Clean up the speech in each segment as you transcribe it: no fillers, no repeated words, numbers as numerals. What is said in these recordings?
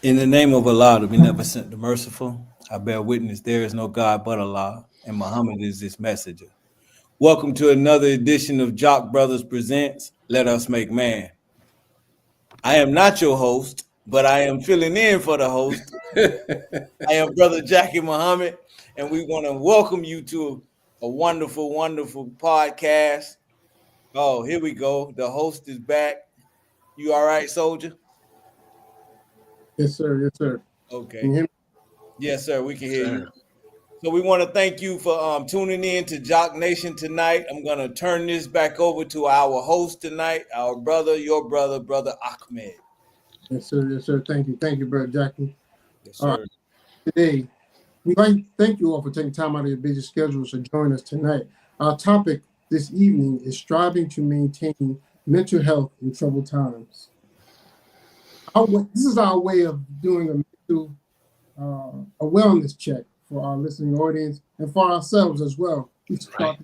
In the name of Allah, the Beneficent, the Merciful, I bear witness there is no God but Allah, and Muhammad is his messenger. Welcome to another edition of Jock Brothers Presents Let Us Make Man. I am not your host, but I am filling in for the host. I am Brother Jackie Muhammad, and we want to welcome you to a wonderful, wonderful podcast. Oh, here we go. The host is back. You all right, soldier? Yes, sir. Yes, sir. Can Okay. you hear me? Yes, sir. We can hear you. Sir. So we want to thank you for tuning in to Jock Nation tonight. I'm going to turn this back over to our host tonight, our brother, your brother, Brother Ahmed. Yes, sir. Yes, sir. Thank you. Thank you, Brother Jackie. Yes, All right. sir. Today, we'd like to thank you all for taking time out of your busy schedules to join us tonight. Our topic this evening is striving to maintain mental health in troubled times. This is our way of doing a wellness check for our listening audience and for ourselves as well. We start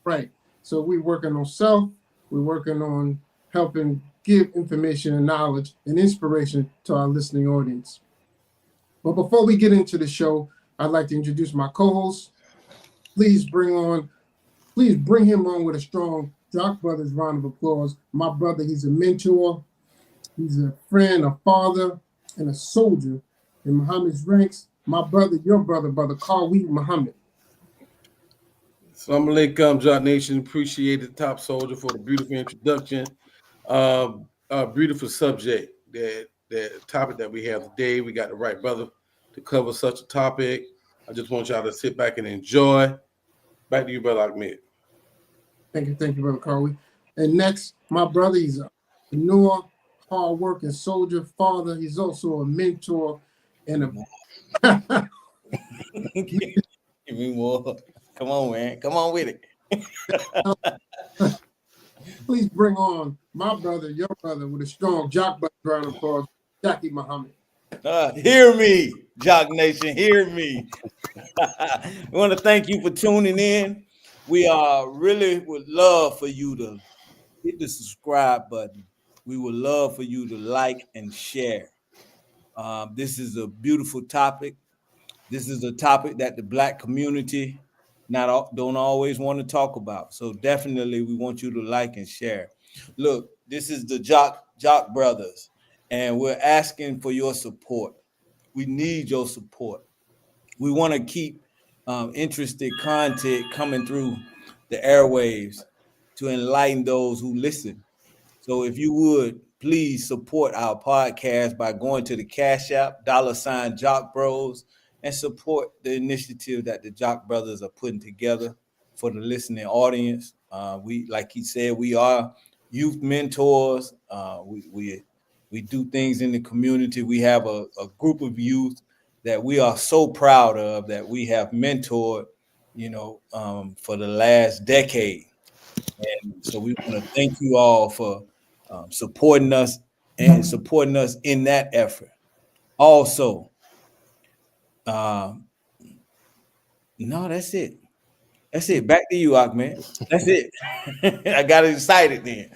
right. So we're working on self. We're working on helping give information and knowledge and inspiration to our listening audience. But before we get into the show, I'd like to introduce my co-host. Please please bring him on with a strong Jock Brothers round of applause. My brother, he's a mentor, he's a friend, a father, and a soldier in Muhammad's ranks. My brother, your brother, Brother Khalid Muhammad. Assalamu alaikum, Jock Nation. Appreciate the top soldier for the beautiful introduction. Beautiful subject that topic that we have today. We got the right brother to cover such a topic. I just want y'all to sit back and enjoy. Back to you, Brother Ahmed. Thank you, Brother Khalid. And next, my brother, he's a entrepreneur, hard-working soldier, father. He's also a mentor and a Give me more. Come on, man. Come on with it. please bring on my brother, your brother, with a strong Jock Brother round of applause, Jackie Muhammad. Hear me, Jock Nation. Hear me. We want to thank you for tuning in. We really would love for you to hit the subscribe button. We would love for you to like and share. This is a beautiful topic. This is a topic that the Black community don't always want to talk about. So definitely, we want you to like and share. Look, this is the Jock Brothers, and we're asking for your support. We need your support. We want to keep interested content coming through the airwaves to enlighten those who listen. So if you would please support our podcast by going to the Cash App, $ Jock Bros, and support the initiative that the Jock Brothers are putting together for the listening audience. Like he said, we are youth mentors. We do things in the community. We have a group of youth that we are so proud of that we have mentored, for the last decade. And so we want to thank you all for supporting us and supporting us in that effort. Also, um, no, that's it. That's it. Back to you, Ahmed. That's it. I got excited then.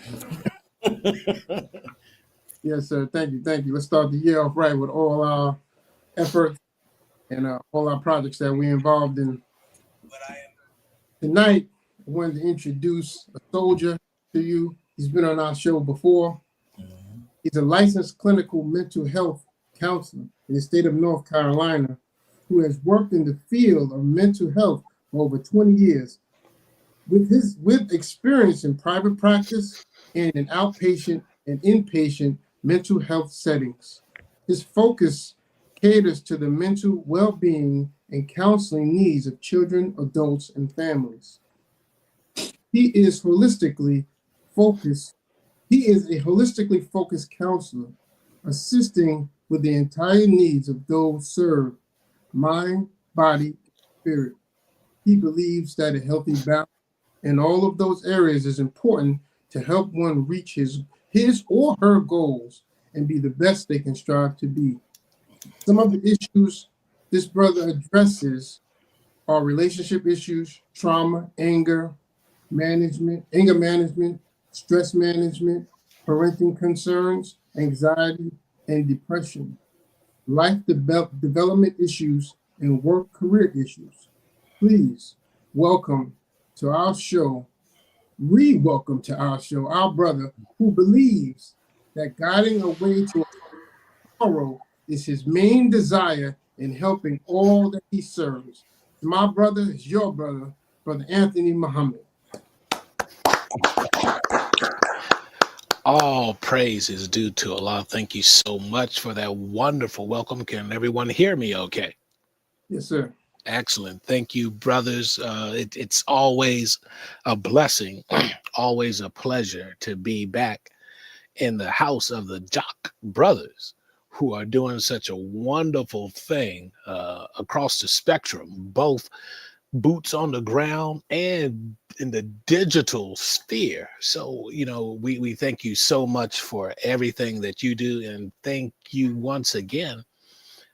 Yes, sir. Thank you. Thank you. Let's start the year off right with all our efforts and all our projects that we're involved in. Tonight, I wanted to introduce a soldier to you. He's been on our show before. He's a licensed clinical mental health counselor in the state of North Carolina who has worked in the field of mental health for over 20 years. With experience in private practice and in outpatient and inpatient mental health settings. His focus caters to the mental well-being and counseling needs of children, adults, and families. He is holistically focused. He is a holistically focused counselor, assisting with the entire needs of those served, mind, body, and spirit. He believes that a healthy balance in all of those areas is important to help one reach his or her goals and be the best they can strive to be. Some of the issues this brother addresses are relationship issues, trauma, anger management, stress management, parenting concerns, anxiety, and depression. development issues, and work career issues. Please welcome to our show, re-welcome to our show, our brother who believes that guiding a way to tomorrow is his main desire in helping all that he serves. My brother is your brother, Brother Anthony Muhammad. All praise is due to Allah. Thank you so much for that wonderful welcome. Can everyone hear me okay? Yes, sir. Excellent. Thank you, brothers. It's always a blessing, always a pleasure to be back in the house of the Jock brothers who are doing such a wonderful thing across the spectrum, both boots on the ground and in the digital sphere. So, we thank you so much for everything that you do. And thank you once again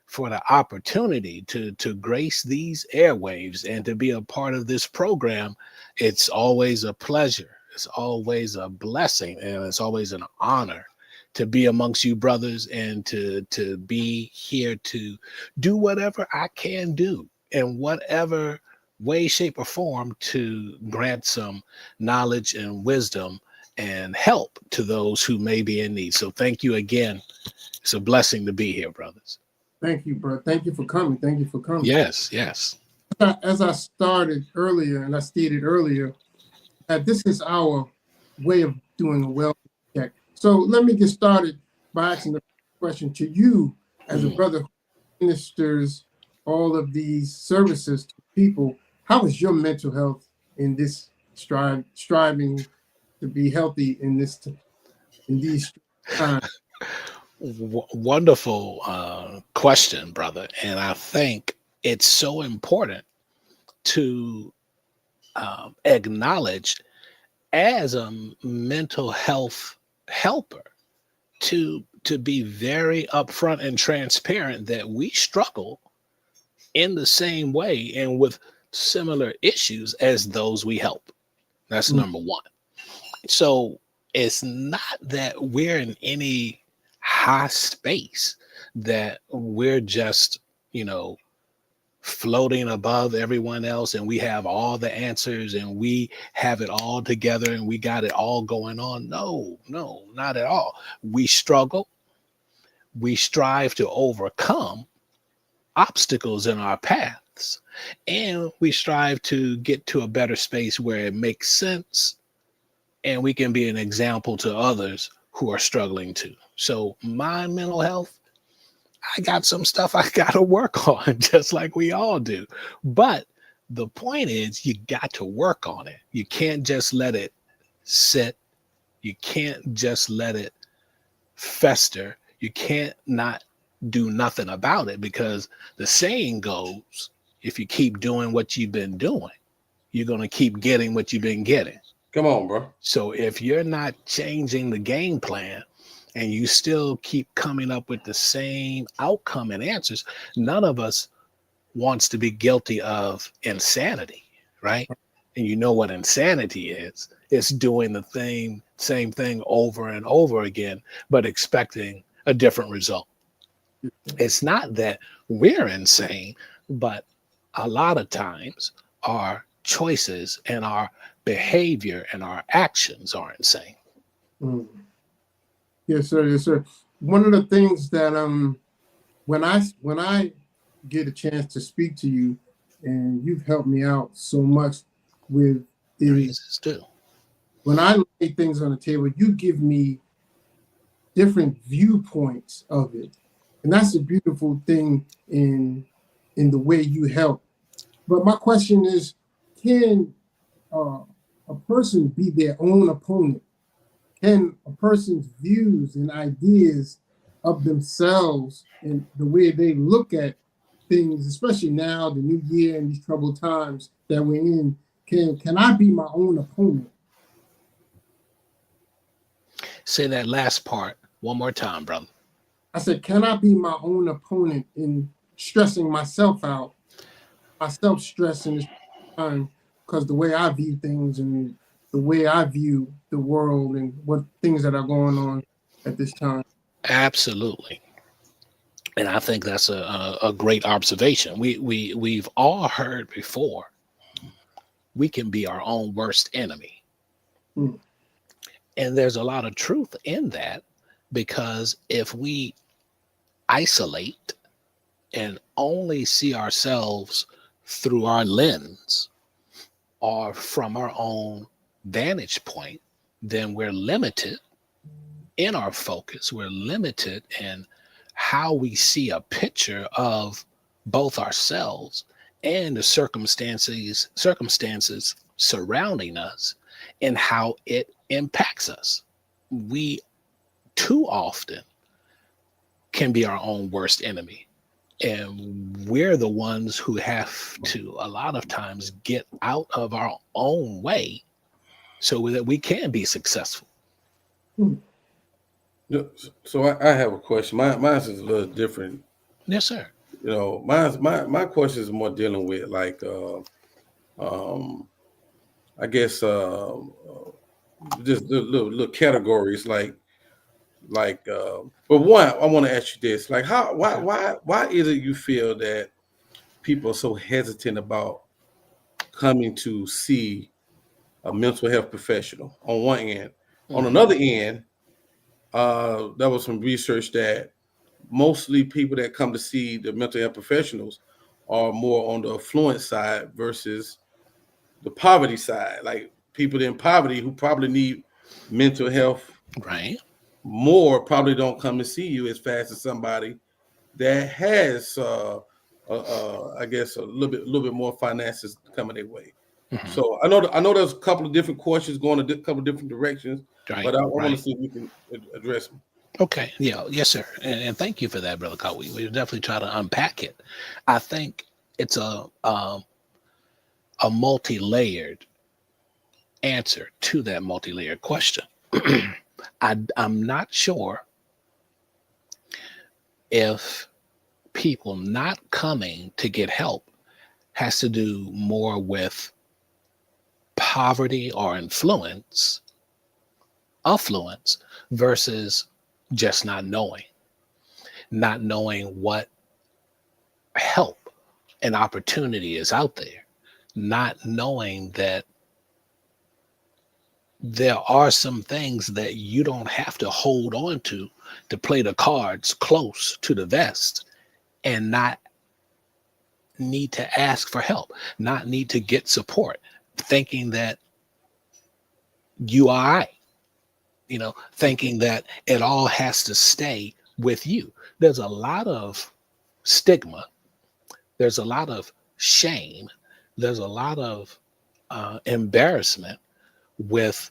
for the opportunity to grace these airwaves and to be a part of this program. It's always a pleasure. It's always a blessing, and it's always an honor to be amongst you brothers and to be here to do whatever I can do in whatever way, shape, or form to grant some knowledge and wisdom and help to those who may be in need. So thank you again. It's a blessing to be here, brothers. Thank you, bro. Thank you for coming. Thank you for coming. Yes. As I started earlier, and I stated earlier, that this is our way of doing a well check. So let me get started by asking the question to you as a brother who ministers all of these services to people. How is your mental health in this striving to be healthy in these times? Wonderful question, brother. And I think it's so important to acknowledge as a mental health helper to be very upfront and transparent that we struggle in the same way and with similar issues as those we help. That's number one. So it's not that we're in any high space that we're just, floating above everyone else and we have all the answers and we have it all together and we got it all going on. No, not at all. We struggle. We strive to overcome obstacles in our paths, and we strive to get to a better space where it makes sense and we can be an example to others who are struggling too. So my mental health, I got some stuff I got to work on, just like we all do. But the point is, you got to work on it. You can't just let it sit. You can't just let it fester. You can't not do nothing about it, because the saying goes, if you keep doing what you've been doing, you're going to keep getting what you've been getting. Come on, bro. So if you're not changing the game plan and you still keep coming up with the same outcome and answers, none of us wants to be guilty of insanity, right? And you know what insanity is. It's doing the same thing over and over again, but expecting a different result. It's not that we're insane, but a lot of times our choices and our behavior and our actions are insane. Yes, sir. Yes, sir. One of the things that when I get a chance to speak to you, and you've helped me out so much with, is when I lay things on the table, you give me different viewpoints of it, and that's a beautiful thing in the way you help. But my question is, can a person be their own opponent? Can a person's views and ideas of themselves and the way they look at things, especially now, the new year and these troubled times that we're in, can I be my own opponent? Say that last part one more time, brother. I said, can I be my own opponent in stressing myself out, myself stressing this time, because the way I view things and the way I view the world and what things that are going on at this time? Absolutely. And I think that's a great observation. We've all heard before, we can be our own worst enemy. Mm. And there's a lot of truth in that, because if we isolate and only see ourselves through our lens or from our own vantage point, then we're limited in our focus. We're limited in how we see a picture of both ourselves and the circumstances surrounding us and how it impacts us. We too often can be our own worst enemy. And we're the ones who have to, a lot of times, get out of our own way so that we can be successful. So I have a question. Mine is a little different. Yes, sir. You know, my question is more dealing with like, I guess, just the little categories like. But one, I want to ask you this: like, why is it you feel that people are so hesitant about coming to see a mental health professional on one end? On another end, there was some research that mostly people that come to see the mental health professionals are more on the affluent side versus the poverty side. Like people in poverty who probably need mental health Right. more probably don't come to see you as fast as somebody that has, I guess, a little bit more finances coming their way. Mhm. So I know there's a couple of different questions going a couple of different directions, Right. but I want Right. to see if we can address them. Okay. Yeah. Yes, sir. And thank you for that, Brother Cole. We definitely try to unpack it. I think it's a multi-layered answer to that multi-layered question. I'm not sure if people not coming to get help has to do more with poverty or affluence versus just not knowing what help and opportunity is out there, not knowing that there are some things that you don't have to hold on to play the cards close to the vest and not need to ask for help, not need to get support, thinking that you are right, thinking that it all has to stay with you. There's a lot of stigma. There's a lot of shame. There's a lot of embarrassment with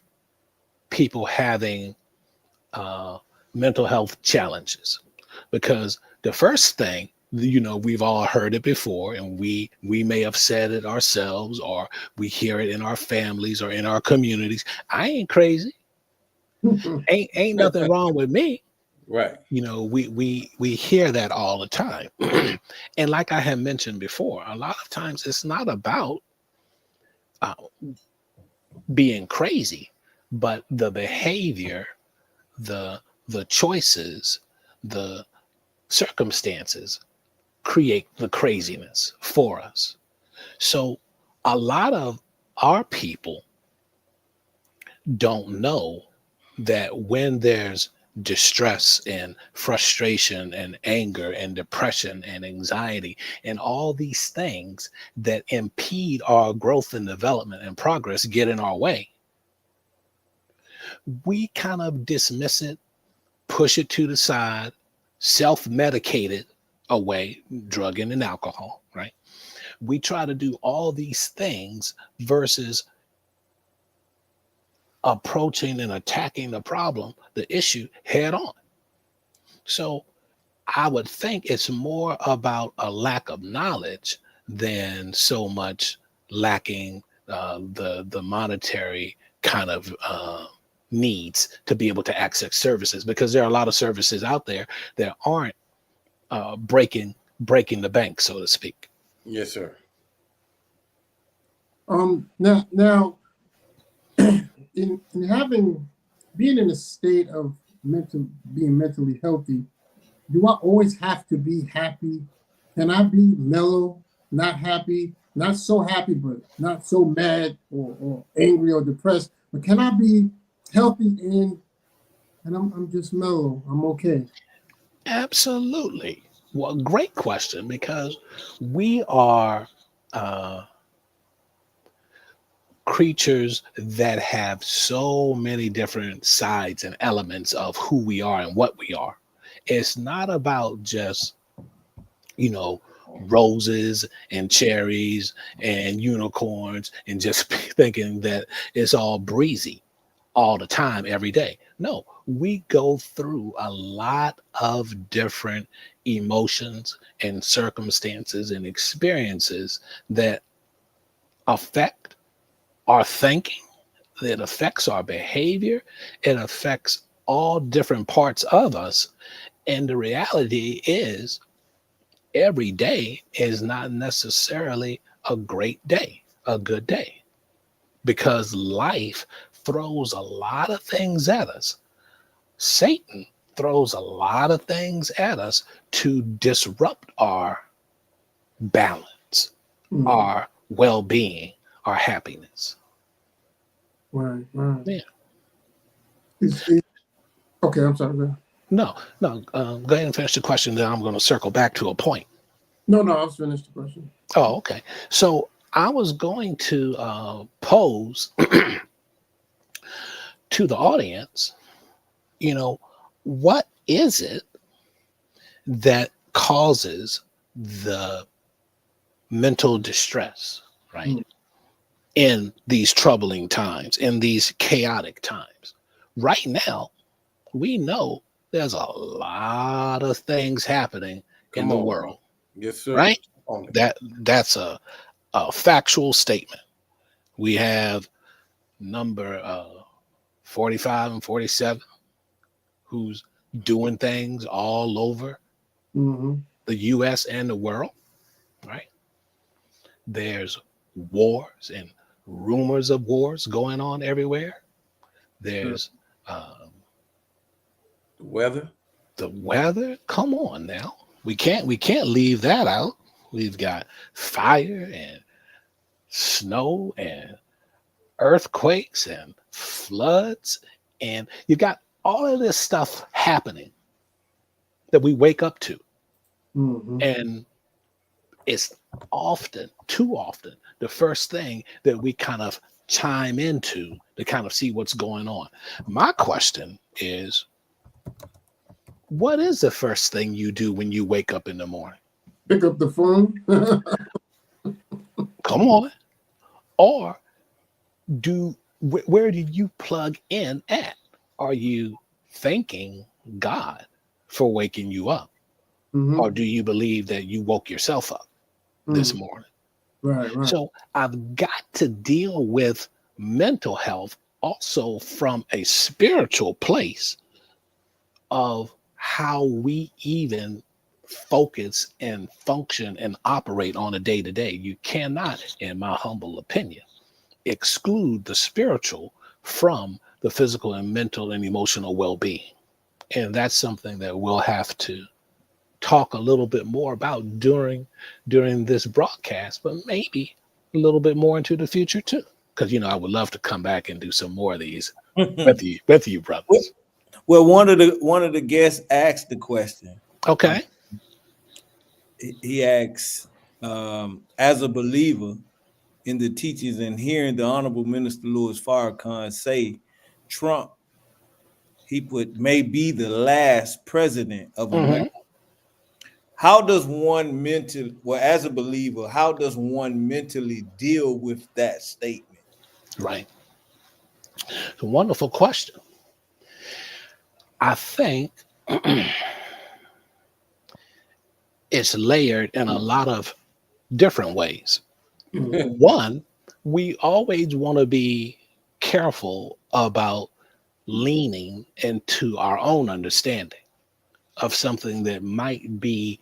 people having mental health challenges, because the first thing, we've all heard it before, and we may have said it ourselves, or we hear it in our families or in our communities. I ain't crazy. Ain't nothing wrong with me. Right. We hear that all the time. And like I had mentioned before, a lot of times it's not about being crazy, but the behavior, the choices, the circumstances create the craziness for us. So a lot of our people don't know that when there's distress and frustration and anger and depression and anxiety and all these things that impede our growth and development and progress get in our way, we kind of dismiss it, push it to the side, self-medicate it away, drugging and alcohol, right? We try to do all these things versus approaching and attacking the problem, the issue, head on. So I would think it's more about a lack of knowledge than so much lacking the monetary kind of needs to be able to access services, because there are a lot of services out there that aren't breaking the bank, so to speak. Yes, sir. Now, in being in a state of being mentally healthy, do I always have to be happy? Can I be mellow, not happy, not so happy, but not so mad or angry or depressed? But can I be healthy and I'm just mellow? I'm okay. Absolutely. Well, great question, because we are uh, creatures that have so many different sides and elements of who we are and what we are. It's not about just, you know, roses and cherries and unicorns and just thinking that it's all breezy all the time, every day. No, we go through a lot of different emotions and circumstances and experiences that affect our thinking, it affects our behavior, it affects all different parts of us. And the reality is, every day is not necessarily a great day, a good day, because life throws a lot of things at us. Satan throws a lot of things at us to disrupt our balance, Mm, our well being, our happiness. right. Yeah. Okay, I'm sorry. Go ahead. No, no. Go ahead and finish the question. Then I'm going to circle back to a point. No, I was finished the question. Oh, okay. So I was going to pose to the audience, what is it that causes the mental distress, right? Mm. In these troubling times, in these chaotic times. Right now, we know there's a lot of things happening in the world, Yes, sir. right? That's a factual statement. We have number 45 and 47 who's doing things all over Mm-hmm. the US and the world, right? There's wars and rumors of wars going on everywhere. There's The weather. Come on now. We can't leave that out. We've got fire and snow and earthquakes and floods, and you got all of this stuff happening that we wake up to. Mm-hmm. And it's too often, the first thing that we kind of chime into to kind of see what's going on. My question is, what is the first thing you do when you wake up in the morning? Pick up the phone. Come on. Or where do you plug in at? Are you thanking God for waking you up? Mm-hmm. Or do you believe that you woke yourself up this morning? Right. So I've got to deal with mental health also from a spiritual place of how we even focus and function and operate on a day-to-day. You cannot, in my humble opinion, exclude the spiritual from the physical and mental and emotional well-being. And that's something that we'll have to talk a little bit more about during this broadcast, but maybe a little bit more into the future too. Because I would love to come back and do some more of these with you brothers. Well, one of the guests asked the question. Okay. He asks, as a believer in the teachings and hearing the Honorable Minister Louis Farrakhan say Trump, he put, may be the last president of America. How does one as a believer, how does one mentally deal with that statement? Right. It's a wonderful question. I think it's layered in a lot of different ways. One, we always want to be careful about leaning into our own understanding of something that might be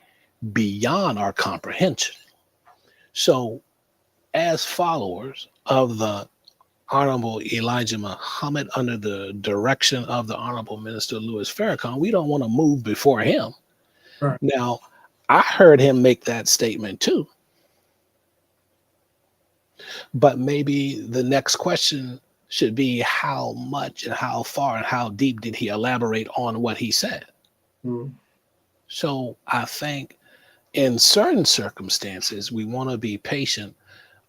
beyond our comprehension. So, as followers of the Honorable Elijah Muhammad, under the direction of the Honorable Minister Louis Farrakhan, we don't want to move before him. Right. Now, I heard him make that statement too, but maybe the next question should be how much and how far and how deep did he elaborate on what he said? Mm. So I think in certain circumstances, we want to be patient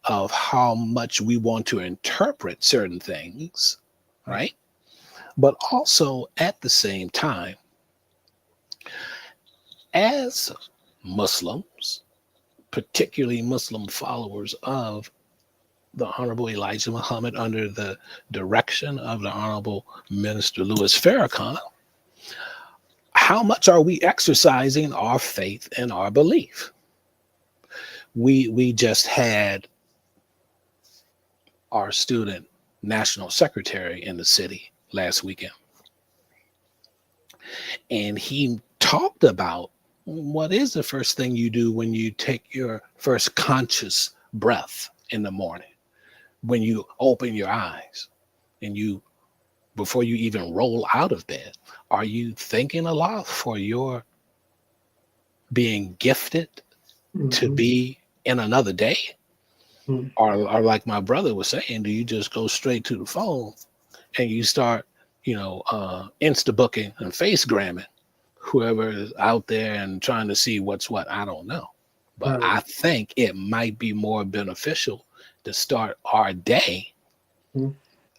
of how much we want to interpret certain things, right? But also at the same time, as Muslims, particularly Muslim followers of the Honorable Elijah Muhammad under the direction of the Honorable Minister Louis Farrakhan, how much are we exercising our faith and our belief? We just had our student national secretary in the city last weekend, and he talked about what is the first thing you do when you take your first conscious breath in the morning, when you open your eyes and you, before you even roll out of bed, are you thanking Allah for your being gifted to Mhm. be in another day? Mhm. Or like my brother was saying, do you just go straight to the phone and you start, insta booking and face gramming whoever is out there and trying to see what's what? I don't know. But Right. I think it might be more beneficial to start our day, Mhm.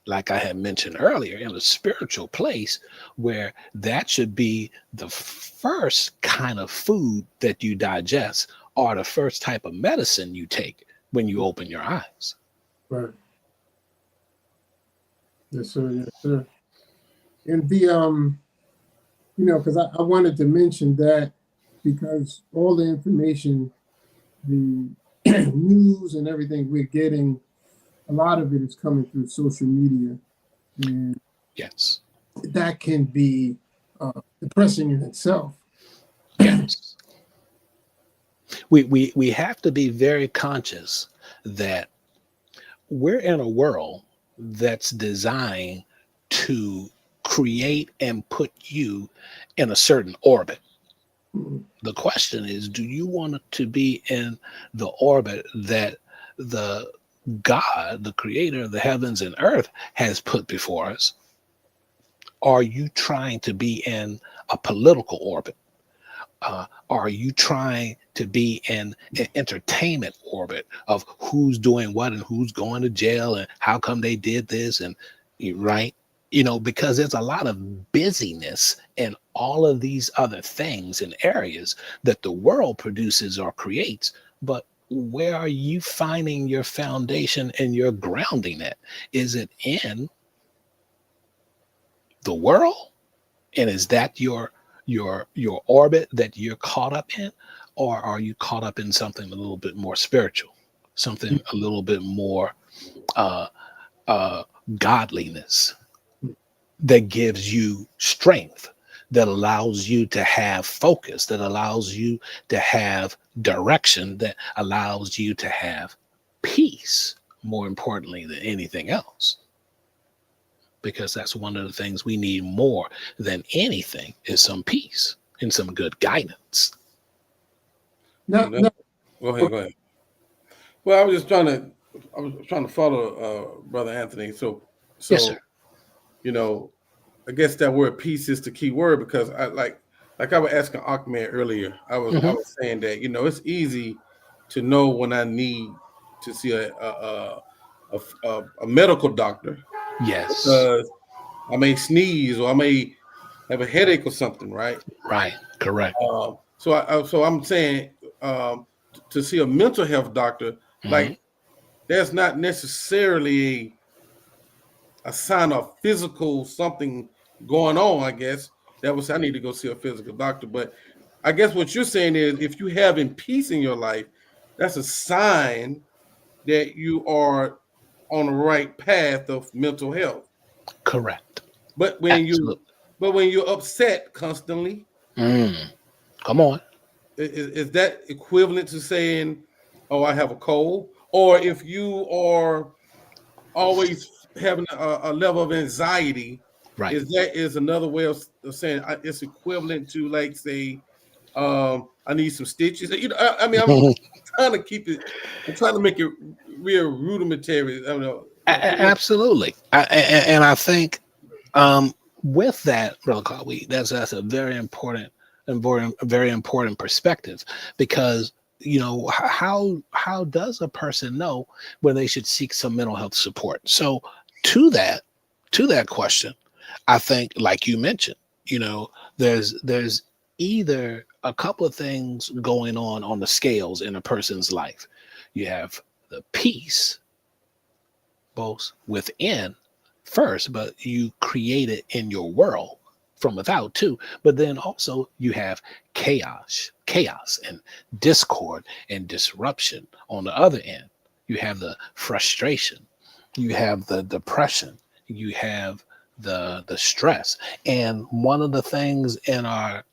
like I had mentioned earlier, in a spiritual place where that should be the first kind of food that you digest or the first type of medicine you take when you open your eyes. Right. Yes, sir. Yes, sir. And because I wanted to mention that because all the information, the news and everything we're getting, a lot of it is coming through social media, and Yes. that can be depressing in itself. Yes. We have to be very conscious that we're in a world that's designed to create and put you in a certain orbit. Mhm. The question is, do you want to be in the orbit that the God, the creator of the heavens and earth, has put before us? Are you trying to be in a political orbit? Are you trying to be in an entertainment orbit of who's doing what and who's going to jail and how come they did this? And right, because there's a lot of busyness in all of these other things and areas that the world produces or creates. But where are you finding your foundation and your grounding at? Is it in the world? And is that your orbit that you're caught up in? Or are you caught up in something a little bit more spiritual, something a little bit more uh uh godliness that gives you strength, that allows you to have focus, that allows you to have direction, that allows you to have peace, more importantly than anything else? Because that's one of the things we need more than anything is some peace and some good guidance. No, No, no, go ahead, go ahead. Well, I was trying to follow Brother Anthony. Yes, sir. So you know, I guess that word peace is the key word because like I was asking Ahmed earlier. I Hmm. was saying that it's easy to know when I need to see a medical doctor Yes. because I may sneeze or I may have a headache or something, right? Right. Correct. So I'm saying to see a mental health doctor, Hmm. like there's not necessarily a sign of physical something going on. I guess that was I need to go see a physical doctor. But I guess what you're saying is if you having peace in your life, that's a sign that you are on the right path of mental health. Correct. But when you Absolutely. but when you're upset constantly, Mm. Come on. is that equivalent to saying, "Oh, I have a cold"? Or if you are always having a level of anxiety, Right. is another way of saying it's equivalent to, like, say, I need some stitches. You know, I mean, I'm trying to keep it. I'm trying to make it real rudimentary. I don't know. Absolutely. And I think with that, Brother Caldwell, that's a very important, very important perspective, because you know how does a person know when they should seek some mental health support? So to that question, I think, like you mentioned, you know, there's either a couple of things going on the scales in a person's life. You have the peace both within first, but you create it in your world from without too. But then also you have chaos and discord and disruption on the other end. You have the frustration, you have the depression, you have the stress. And one of the things in our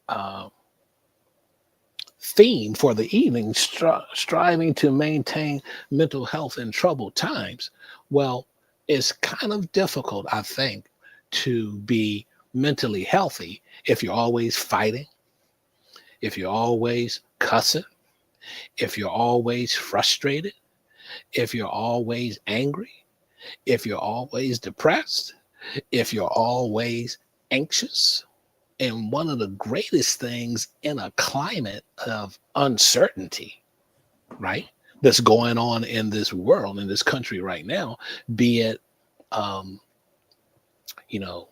theme for the evening, striving to maintain mental health in troubled times. Well, it's kind of difficult, I think, to be mentally healthy if you're always fighting, if you're always cussing, if you're always frustrated, if you're always angry, if you're always depressed, if you're always anxious. And one of the greatest things in a climate of uncertainty, right, that's going on in this world, in this country right now, be it, you know,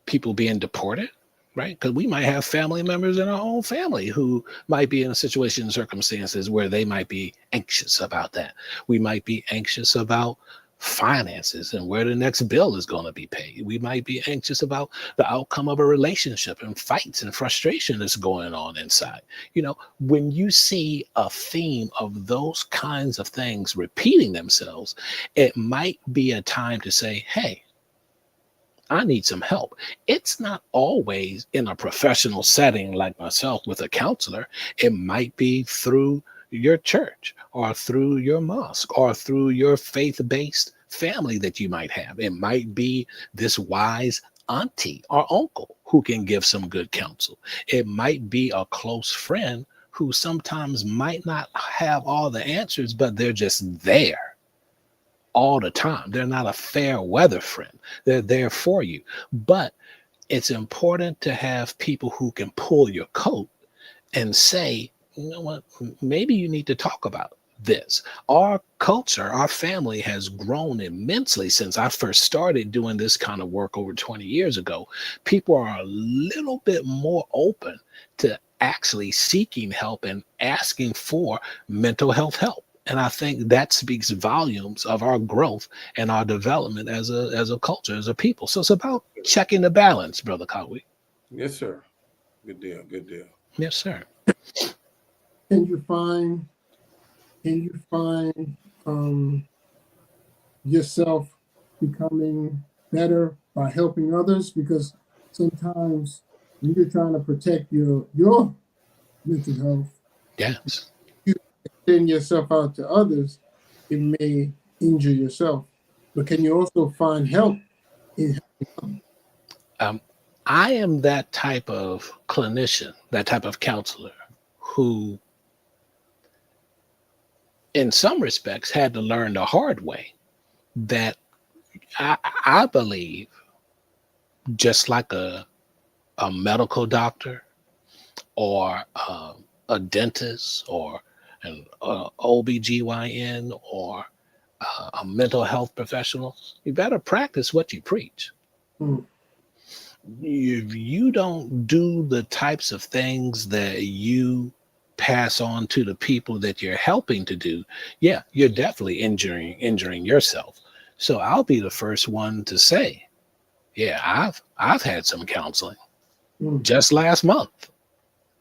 people being deported, right? Because we might have family members in our own family who might be in a situation and circumstances where they might be anxious about that. We might be anxious about finances and where the next bill is going to be paid. We might be anxious about the outcome of a relationship and fights and frustration that's going on inside. You know, when you see a theme of those kinds of things repeating themselves, it might be a time to say, hey, I need some help. It's not always in a professional setting like myself with a counselor. It might be through your church or through your mosque or through your faith-based family that you might have. It might be this wise auntie or uncle who can give some good counsel. It might be a close friend who sometimes might not have all the answers, but they're just there all the time. They're not a fair weather friend. They're there for you. But it's important to have people who can pull your coat and say, you know what, maybe you need to talk about this. Our culture, our family has grown immensely since I first started doing this kind of work over 20 years ago. People are a little bit more open to actually seeking help and asking for mental health help. And I think that speaks volumes of our growth and our development as a culture, as a people. So it's about checking the balance, Brother Caldwell. Yes, sir. Good deal. Good deal. Yes, sir. Can you find yourself becoming better by helping others? Because sometimes when you're trying to protect your mental health, Yes. you extend yourself out to others, it may injure yourself. But can you also find help in helping others? I am that type of clinician, that type of counselor who, in some respects, had to learn the hard way that I believe, just like a medical doctor or a dentist or an OBGYN or a mental health professional, you better practice what you preach. Mm. If you don't do the types of things that you pass on to the people that you're helping to do, yeah, you're definitely injuring yourself. So I'll be the first one to say, yeah, I've had some counseling just last month,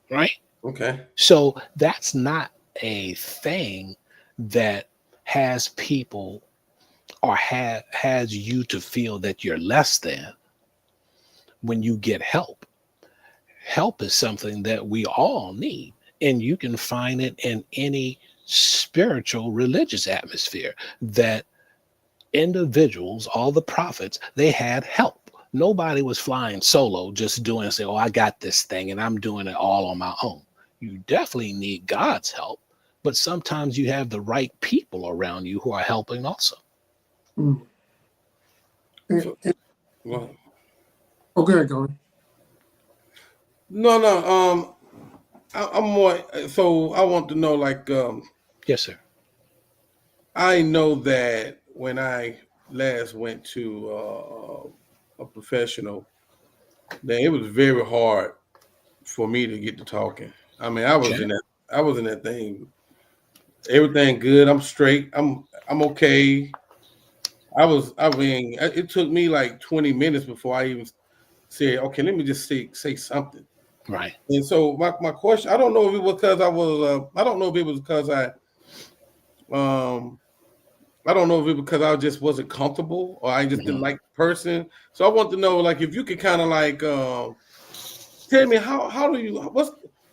right? Okay. So that's not a thing that has people or has you to feel that you're less than when you get help. Help is something that we all need, and you can find it in any spiritual, religious atmosphere that individuals, all the prophets, they had help. Nobody was flying solo, just doing, say, oh, I got this thing and I'm doing it all on my own. You definitely need God's help, but sometimes you have the right people around you who are helping also. Mm. So- Well, Okay, go. no. I'm more. So I want to know, like, Yes, sir. I know that when I last went to a professional, that it was very hard for me to get to talking. I mean, Okay. I was in that thing. Everything good. I'm straight. I'm okay. I mean, it took me like 20 minutes before I even said, okay, let me just say something. Right. And so my question, I don't know if it was because I was, I don't know if it was because um, I don't know if it was because I just wasn't comfortable or I just didn't Mhm. like the person. So I want to know, like, if you could kind of like tell me how do you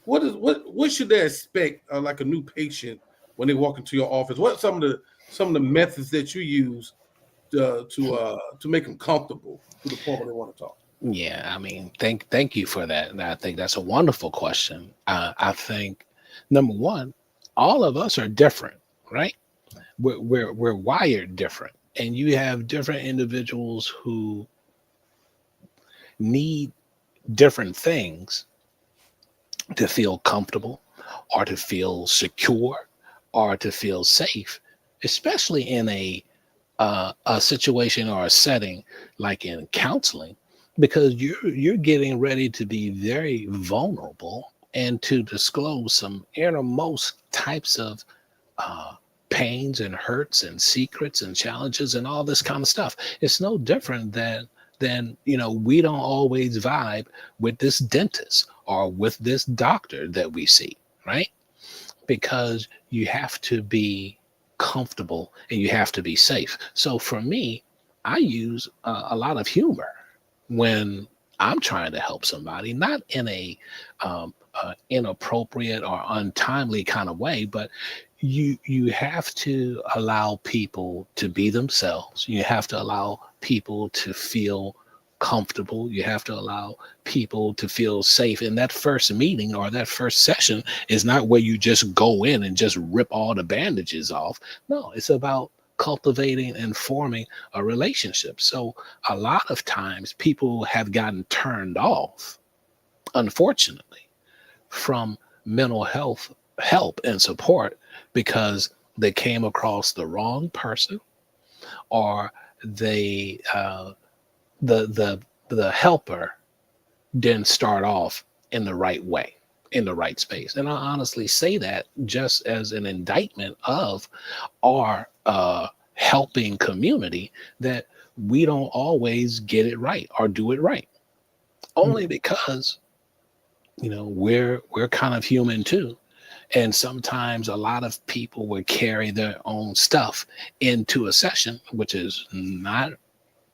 what should they expect like a new patient when they walk into your office? What some of the methods that you use to make them comfortable to the point where they want to talk? Yeah, I mean, thank you for that. And I think that's a wonderful question. I think number one, all of us are different, right? We're wired different, and you have different individuals who need different things to feel comfortable or to feel secure or to feel safe, especially in a situation or a setting like in counseling, because you're getting ready to be very vulnerable and to disclose some innermost types of uh, pains and hurts and secrets and challenges and all this kind of stuff. It's no different than we don't always vibe with this dentist or with this doctor that we see, right? Because you have to be comfortable and you have to be safe. So for me, I use a lot of humor when I'm trying to help somebody, not in a inappropriate or untimely kind of way, but you have to allow people to be themselves. You have to allow people to feel comfortable. You have to allow people to feel safe. And that first meeting or that first session is not where you just go in and just rip all the bandages off. No, it's about cultivating and forming a relationship. So a lot of times people have gotten turned off, unfortunately, from mental health help and support because they came across the wrong person, or they the helper didn't start off in the right way, in the right space. And I honestly say that just as an indictment of our helping community, that we don't always get it right or do it right, only because we're kind of human too. And sometimes a lot of people would carry their own stuff into a session, which is not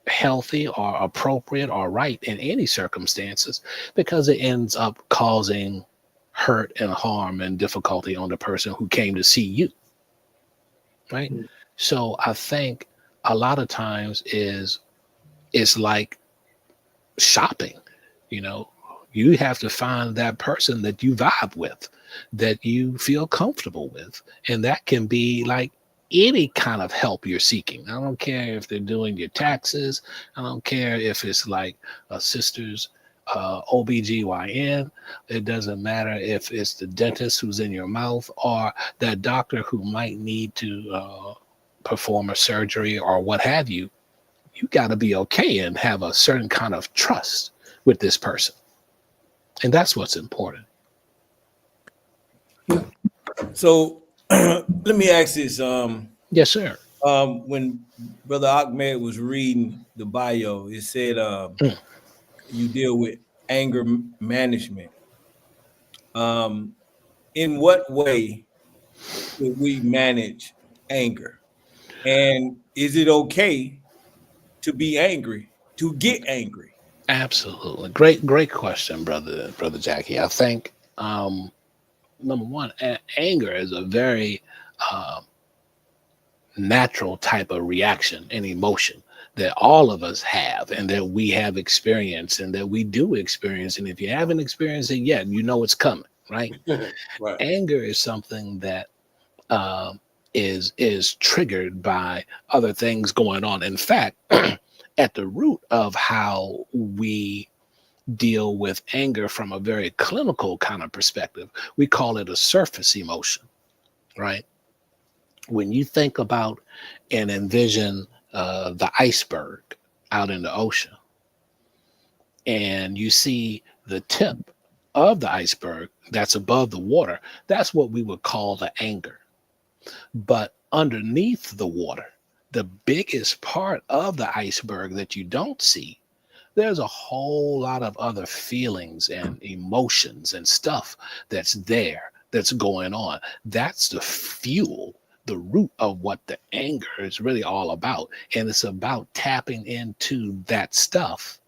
healthy or appropriate or right in any circumstances, because it ends up causing hurt and harm and difficulty on the person who came to see you, right? Mm. So I think a lot of times it's like shopping. you know you have to find that person that you vibe with, that you feel comfortable with, and that can be like any kind of help you're seeking. I don't care if they're doing your taxes. I don't care if it's like a sister's OBGYN. It doesn't matter if it's the dentist who's in your mouth or that doctor who might need to perform a surgery or what have you. You got to be okay and have a certain kind of trust with this person. And that's what's important. So let me ask this. Yes, sir. When Brother Ahmed was reading the bio, it said Mm. you deal with anger management. In what way should we manage anger? And is it okay to be angry, to get angry? Absolutely. Great question, brother Jackie. I think number one, anger is a very uh, natural type of reaction and emotion that all of us have and that we have experienced and that we do experience. And if you haven't experienced it yet, you know it's coming, right? Right. Anger is something that uh, is triggered by other things going on. In fact, at the root of how we deal with anger from a very clinical kind of perspective, we call it a surface emotion, right? When you think about and envision the iceberg out in the ocean, and you see the tip of the iceberg that's above the water, that's what we would call the anger. But underneath the water, the biggest part of the iceberg that you don't see, there's a whole lot of other feelings and emotions and stuff that's there, that's going on. That's the fuel, the root of what the anger is really all about. And it's about tapping into that stuff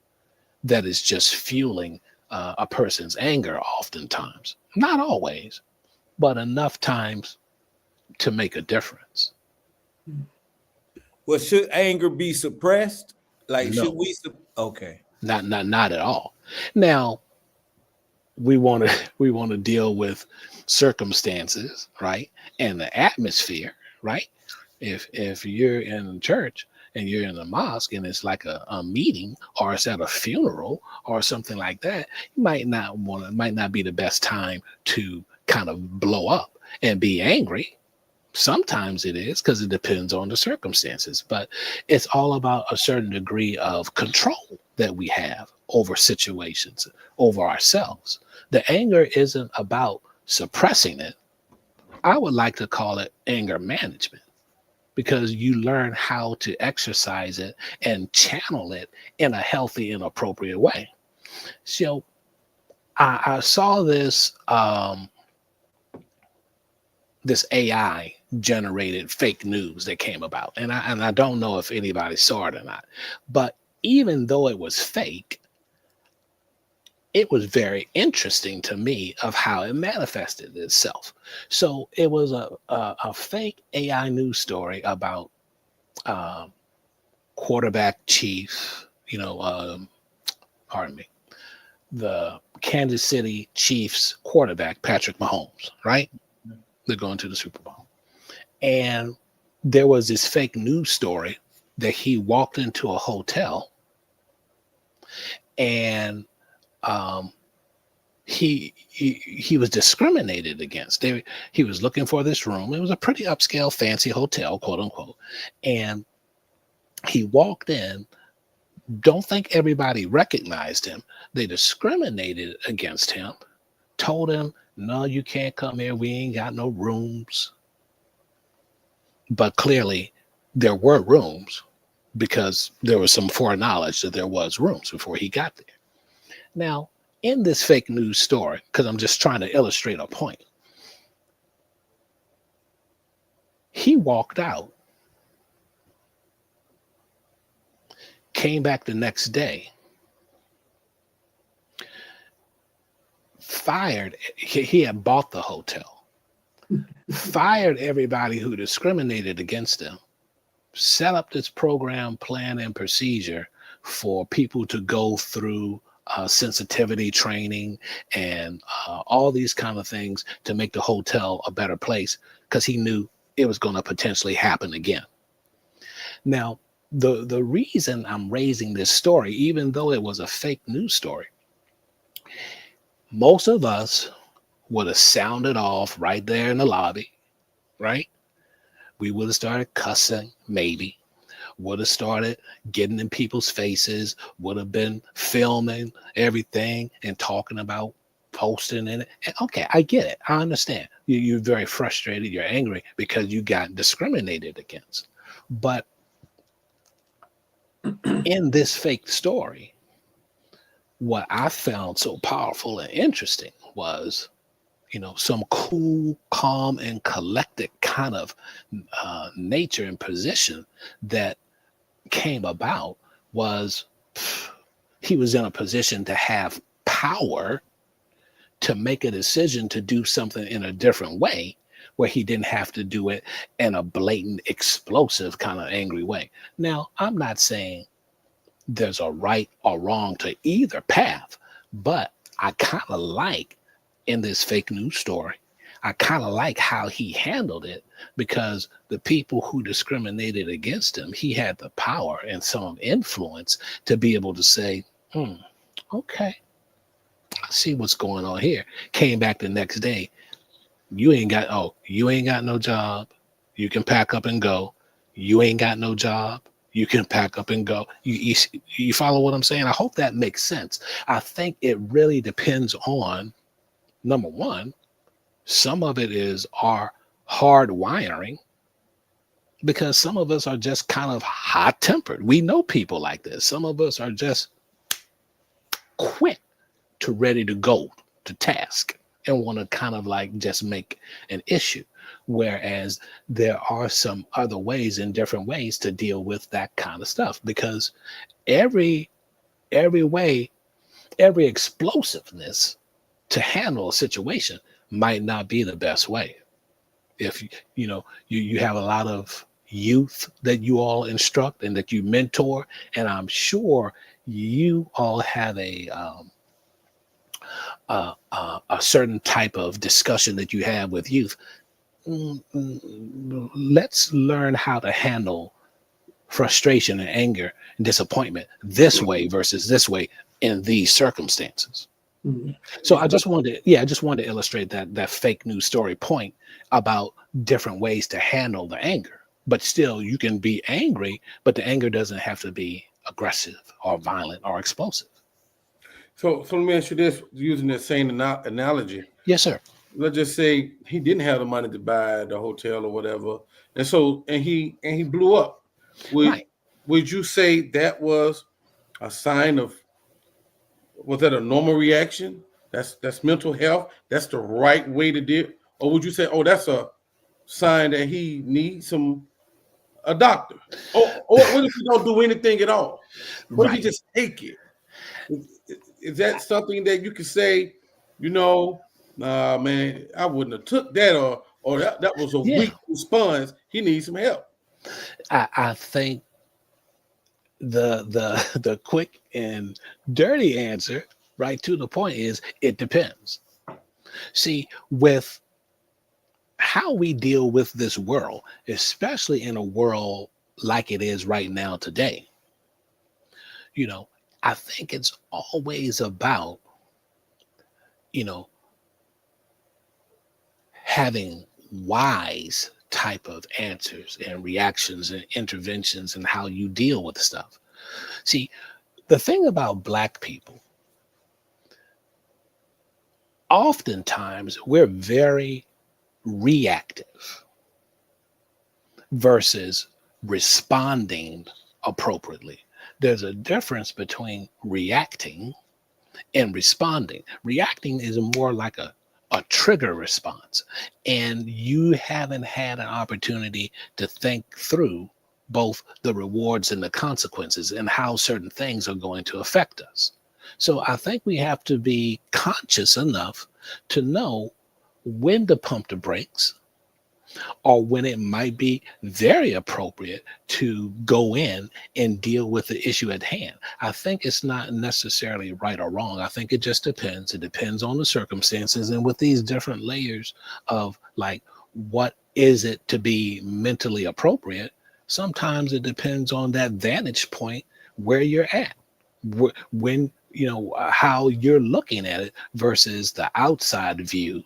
that is just fueling a person's anger, oftentimes. Not always, but enough times to make a difference. Well, should anger be suppressed? Like, No. should we? Okay. Not at all. Now, we want to deal with circumstances, right? And the atmosphere, right? If you're in church and you're in a mosque and it's like a meeting, or it's at a funeral or something like that, you might not be the best time to kind of blow up and be angry. Sometimes it is, because it depends on the circumstances, but it's all about a certain degree of control that we have over situations, over ourselves. The anger isn't about suppressing it. I would like to call it anger management, because you learn how to exercise it and channel it in a healthy and appropriate way. So I saw this this AI generated fake news that came about. And I don't know if anybody saw it or not, but even though it was fake, it was very interesting to me of how it manifested itself. So it was a fake AI news story about quarterback chief, pardon me, the Kansas City Chiefs quarterback, Patrick Mahomes, right? They're going to the Super Bowl. And there was this fake news story that he walked into a hotel and he was discriminated against. He was looking for this room. It was a pretty upscale, fancy hotel, quote unquote. And he walked in. Don't think everybody recognized him. They discriminated against him, told him, no, you can't come here. We ain't got no rooms. But clearly there were rooms, because there was some foreknowledge that there was rooms before he got there. Now, in this fake news story, because I'm just trying to illustrate a point, he walked out, came back the next day, fired. He had bought the hotel, fired everybody who discriminated against him, set up this program, plan, and procedure for people to go through sensitivity training and all these kind of things to make the hotel a better place, because he knew it was going to potentially happen again. Now, the reason I'm raising this story, even though it was a fake news story, most of us would have sounded off right there in the lobby, right? We would have started cussing, maybe. Would have started getting in people's faces, would have been filming everything and talking about posting in it. And okay, I get it. I understand. You're very frustrated. You're angry because you got discriminated against. But in this fake story, what I found so powerful and interesting was, some cool, calm, and collected kind of nature and position that came about was he was in a position to have power to make a decision to do something in a different way, where he didn't have to do it in a blatant, explosive kind of angry way. Now, I'm not saying there's a right or wrong to either path, but I kind of like in this fake news story. I kind of like how he handled it, because the people who discriminated against him, he had the power and some influence to be able to say, okay, I see what's going on here. Came back the next day. You ain't got no job. You can pack up and go. You ain't got no job. You can pack up and go. You follow what I'm saying? I hope that makes sense. I think it really depends on, number one, some of it is our hard wiring, because some of us are just kind of hot tempered. We know people like this. Some of us are just quick to ready to go to task and want to kind of like just make an issue. Whereas there are some other ways and different ways to deal with that kind of stuff, because every explosiveness to handle a situation might not be the best way. If you have a lot of youth that you all instruct and that you mentor, and I'm sure you all have a certain type of discussion that you have with youth. Let's learn how to handle frustration and anger and disappointment this way versus this way in these circumstances. So I just wanted to illustrate that fake news story point about different ways to handle the anger. But still, you can be angry, but the anger doesn't have to be aggressive or violent or explosive. So let me ask you this, using that same analogy. Yes, sir. Let's just say he didn't have the money to buy the hotel or whatever, and he blew up. Would you say that was a sign of, was that a normal reaction? That's mental health. That's the right way to deal. Or would you say, oh, that's a sign that he needs a doctor? Or what if he don't do anything at all? What if he just take it? Is that something that you could say, nah, man, I wouldn't have took that, or that was a weak response. He needs some help. I think the quick and dirty answer, right to the point, is it depends. See, with how we deal with this world, especially in a world like it is right now today, I think it's always about, having wise type of answers and reactions and interventions and how you deal with stuff. See, the thing about Black people, oftentimes we're very reactive versus responding appropriately. There's a difference between reacting and responding. Reacting is more like a trigger response, and you haven't had an opportunity to think through both the rewards and the consequences and how certain things are going to affect us. So I think we have to be conscious enough to know when to pump the brakes, or when it might be very appropriate to go in and deal with the issue at hand. I think it's not necessarily right or wrong. I think it just depends. It depends on the circumstances. And with these different layers of like, what is it to be mentally appropriate? Sometimes it depends on that vantage point where you're at, when, how you're looking at it versus the outside view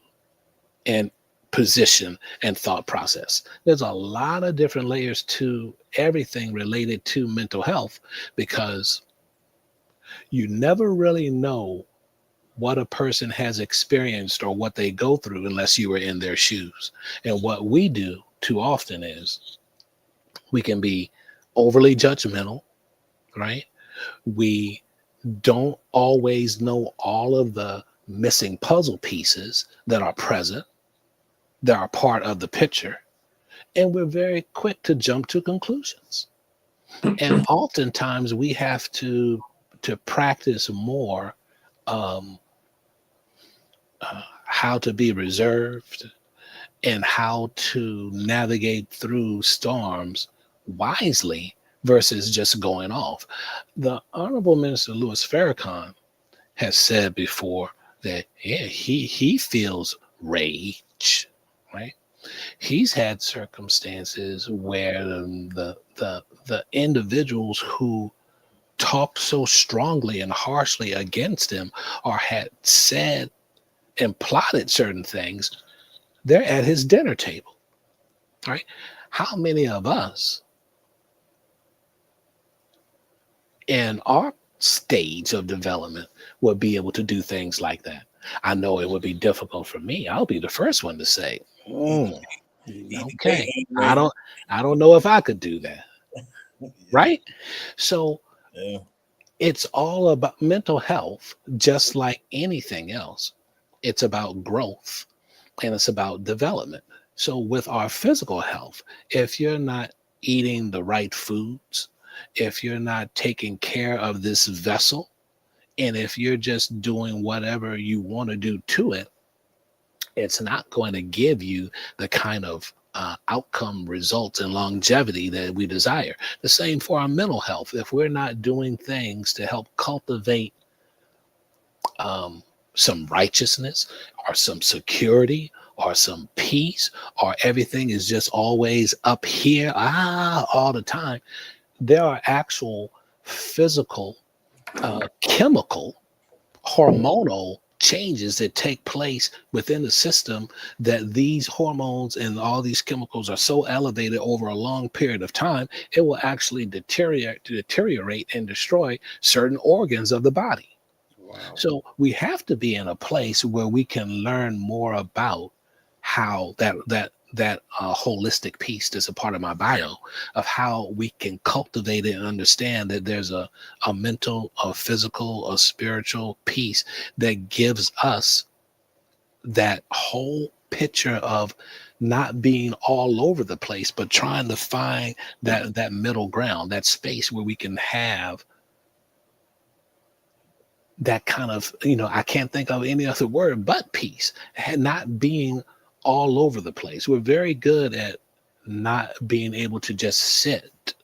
and position and thought process. There's a lot of different layers to everything related to mental health, because you never really know what a person has experienced or what they go through unless you were in their shoes. And what we do too often is we can be overly judgmental, right? We don't always know all of the missing puzzle pieces that are present, that are part of the picture, and we're very quick to jump to conclusions. And oftentimes we have to practice more how to be reserved and how to navigate through storms wisely versus just going off. The Honorable Minister Louis Farrakhan has said before that he feels rage, right? He's had circumstances where the individuals who talked so strongly and harshly against him or had said and plotted certain things, they're at his dinner table, right? How many of us in our stage of development would be able to do things like that? I know it would be difficult for me. I'll be the first one to say, okay, I don't know if I could do that, right? So Yeah. it's all about mental health, just like anything else. It's about growth and it's about development. So with our physical health, if you're not eating the right foods, if you're not taking care of this vessel, and if you're just doing whatever you want to do to it, it's not going to give you the kind of outcome, results, and longevity that we desire. The same for our mental health. If we're not doing things to help cultivate some righteousness or some security or some peace, or everything is just always up here all the time, there are actual physical, chemical, hormonal changes that take place within the system, that these hormones and all these chemicals are so elevated over a long period of time, it will actually deteriorate and destroy certain organs of the body. Wow. So we have to be in a place where we can learn more about how that holistic piece that's a part of my bio, of how we can cultivate it and understand that there's a mental, a physical, a spiritual piece that gives us that whole picture of not being all over the place, but trying to find that middle ground, that space where we can have that kind of, I can't think of any other word but peace, and not being all over the place. We're very good at not being able to just sit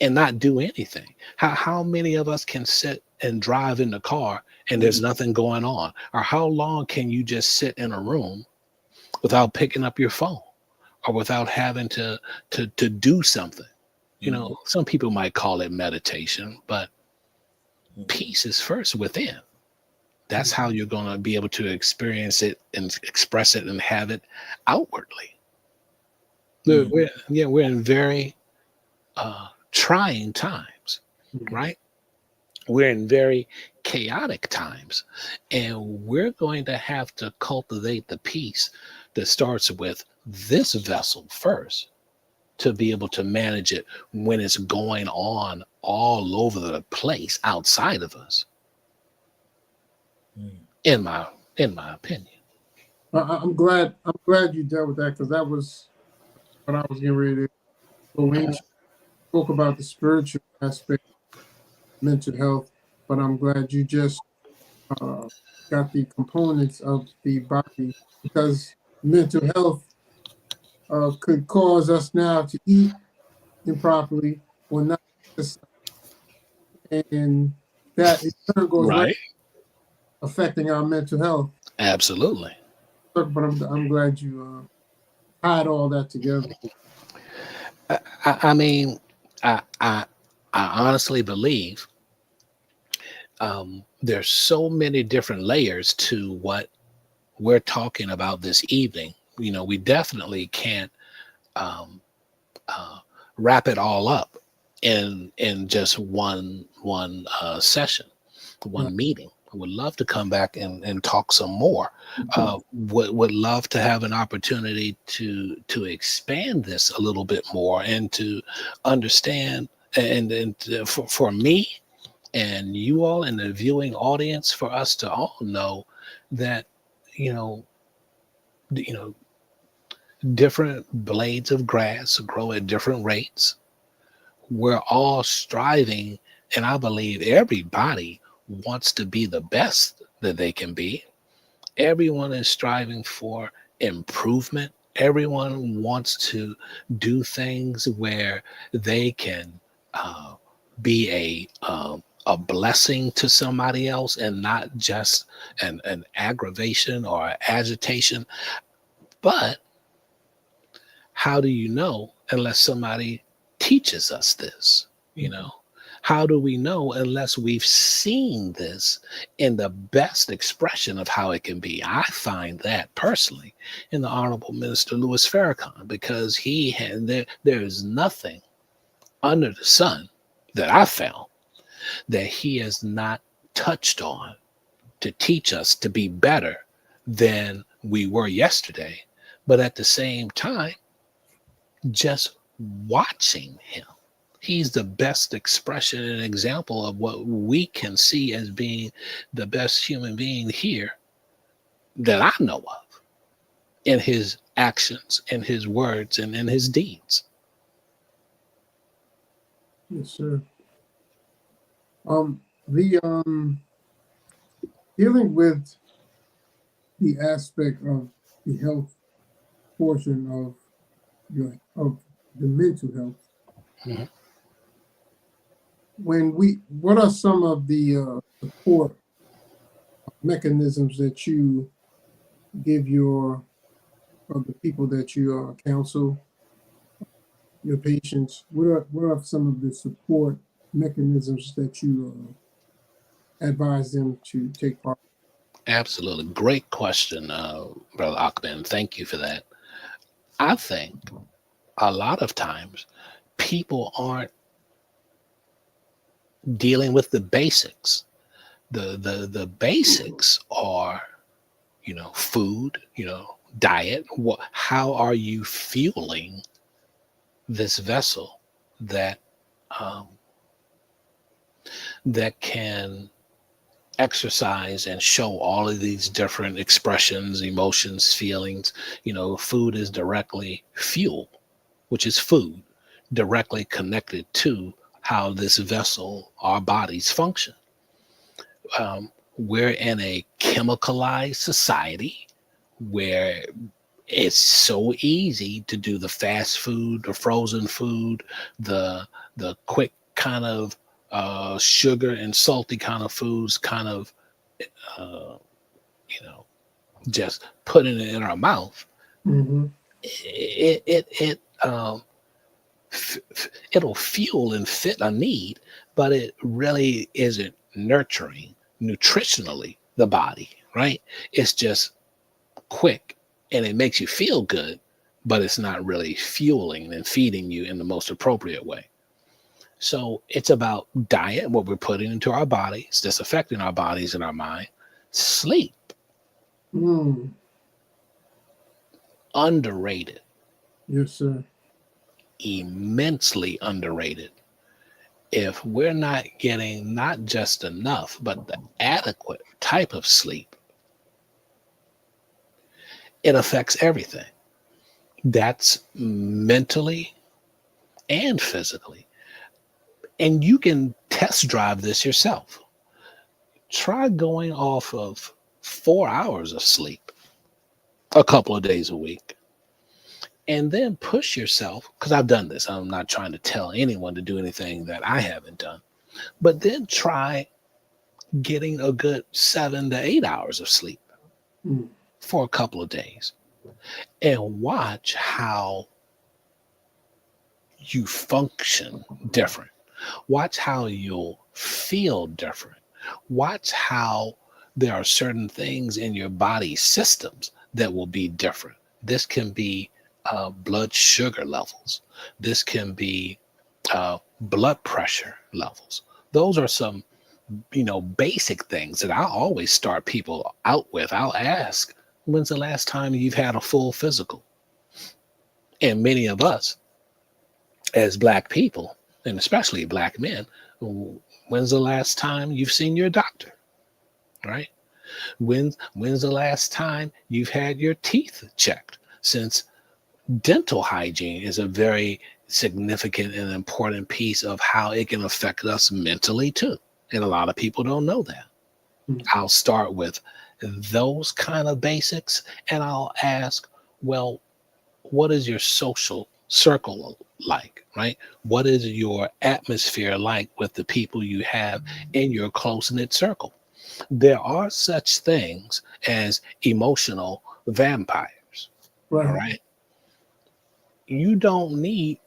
and not do anything. How many of us can sit and drive in the car and there's nothing going on? Or how long can you just sit in a room without picking up your phone or without having to do something? Some people might call it meditation, but peace is first within. That's how you're going to be able to experience it and express it and have it outwardly. We're in very trying times, right? We're in very chaotic times, and we're going to have to cultivate the peace that starts with this vessel first, to be able to manage it when it's going on all over the place outside of us. In my opinion. I'm glad you dealt with that, because that was what I was getting ready to go into. Spoke about the spiritual aspect, mental health, but I'm glad you just got the components of the body, because mental health could cause us now to eat improperly or not, and that in turn goes right affecting our mental health. Absolutely. But I'm glad you tied all that together. I mean, I honestly believe there's so many different layers to what we're talking about this evening. We definitely can't wrap it all up in just one session, one meeting. I would love to come back and talk some more. Would love to have an opportunity to expand this a little bit more and to understand, and for me and you all in the viewing audience, for us to all know that different blades of grass grow at different rates. We're all striving, and I believe everybody wants to be the best that they can be. Everyone is striving for improvement. Everyone wants to do things where they can be a blessing to somebody else and not just an aggravation or agitation. But how do you know unless somebody teaches us this? You know, how do we know unless we've seen this in the best expression of how it can be? I find that personally in the Honorable Minister Louis Farrakhan, because he had there is nothing under the sun that I found that he has not touched on to teach us to be better than we were yesterday. But at the same time, just watching him, he's the best expression and example of what we can see as being the best human being here that I know of, in his actions, in his words, and in his deeds. Yes, sir. The dealing with the aspect of the health portion of the mental health. Mhm. What are some of the support mechanisms that you give the people that you counsel, your patients? What are some of the support mechanisms that you advise them to take part? Absolutely. Great question, Brother Akman. Thank you for that. I think a lot of times people aren't dealing with the basics. The basics are, food, diet. How are you fueling this vessel that that can exercise and show all of these different expressions, emotions, feelings? Food is directly fuel, which is food, directly connected to how this vessel, our bodies function. We're in a chemicalized society where it's so easy to do the fast food, the frozen food, the quick kind of sugar and salty kind of foods, kind of uh, just putting it in our mouth. Mm-hmm. It'll fuel and fit a need, but it really isn't nurturing nutritionally the body, right? It's just quick and it makes you feel good, but it's not really fueling and feeding you in the most appropriate way. So it's about diet, what we're putting into our bodies that's affecting our bodies and our mind. Sleep, underrated, Yes, sir. immensely underrated. If we're not getting not just enough, but the adequate type of sleep, it affects everything. That's mentally and physically. And you can test drive this yourself. Try going off of 4 hours of sleep a couple of days a week. And then push yourself, because I've done this. I'm not trying to tell anyone to do anything that I haven't done. But then try getting a good 7 to 8 hours of sleep for a couple of days. And watch how you function different. Watch how you'll feel different. Watch how there are certain things in your body systems that will be different. This can be blood sugar levels. This can be blood pressure levels. Those are some, basic things that I always start people out with. I'll ask, when's the last time you've had a full physical? And many of us as Black people, and especially Black men, when's the last time you've seen your doctor, right? When's the last time you've had your teeth checked? Since dental hygiene is a very significant and important piece of how it can affect us mentally too. And a lot of people don't know that. I'll start with those kind of basics and I'll ask, well, what is your social circle like, right? What is your atmosphere like with the people you have in your close-knit circle? There are such things as emotional vampires, all Right. right? You don't need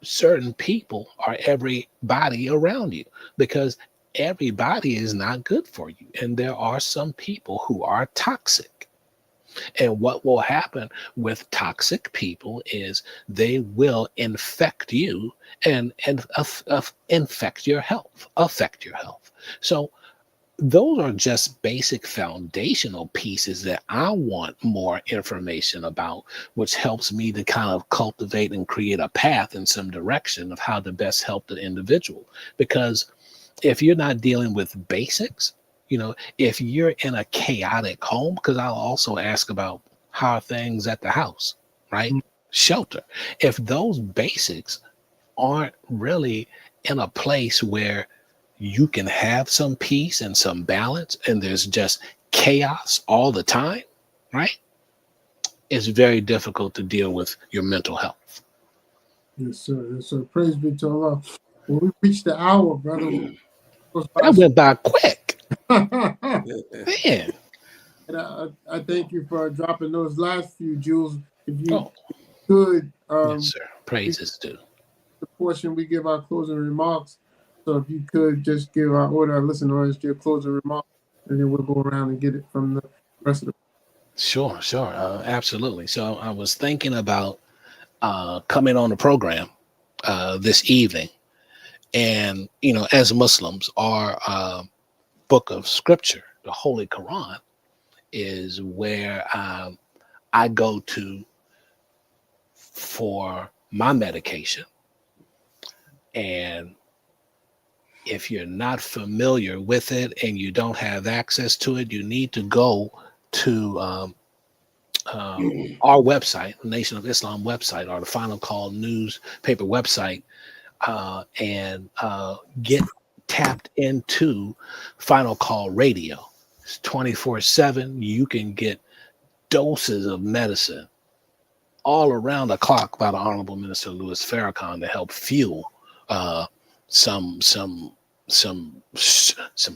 certain people or everybody around you, because everybody is not good for you. And there are some people who are toxic. And what will happen with toxic people is they will infect you and infect your health, affect your health. So those are just basic foundational pieces that I want more information about, which helps me to kind of cultivate and create a path in some direction of how to best help the individual. Because if you're not dealing with basics, if you're in a chaotic home, because I'll also ask about how are things at the house, right? Shelter. If those basics aren't really in a place where you can have some peace and some balance, and there's just chaos all the time, right? It's very difficult to deal with your mental health. Yes, sir. Yes, sir. Praise be to Allah. When we reached the hour, brother, That went by quick. and Man. I thank you for dropping those last few jewels. If you Oh, could, yes, sir. Praises due. the portion we give our closing remarks. So if you could just give our listeners your closing remarks, and then we'll go around and get it from the rest of the. Sure. Absolutely. So I was thinking about coming on the program this evening. And, as Muslims, our book of scripture, the Holy Quran, is where I go to for my medication. And if you're not familiar with it and you don't have access to it, you need to go to our website, Nation of Islam website, or the Final Call newspaper website, and get tapped into Final Call Radio. It's 24/7. You can get doses of medicine all around the clock by the Honorable Minister Louis Farrakhan to help fuel some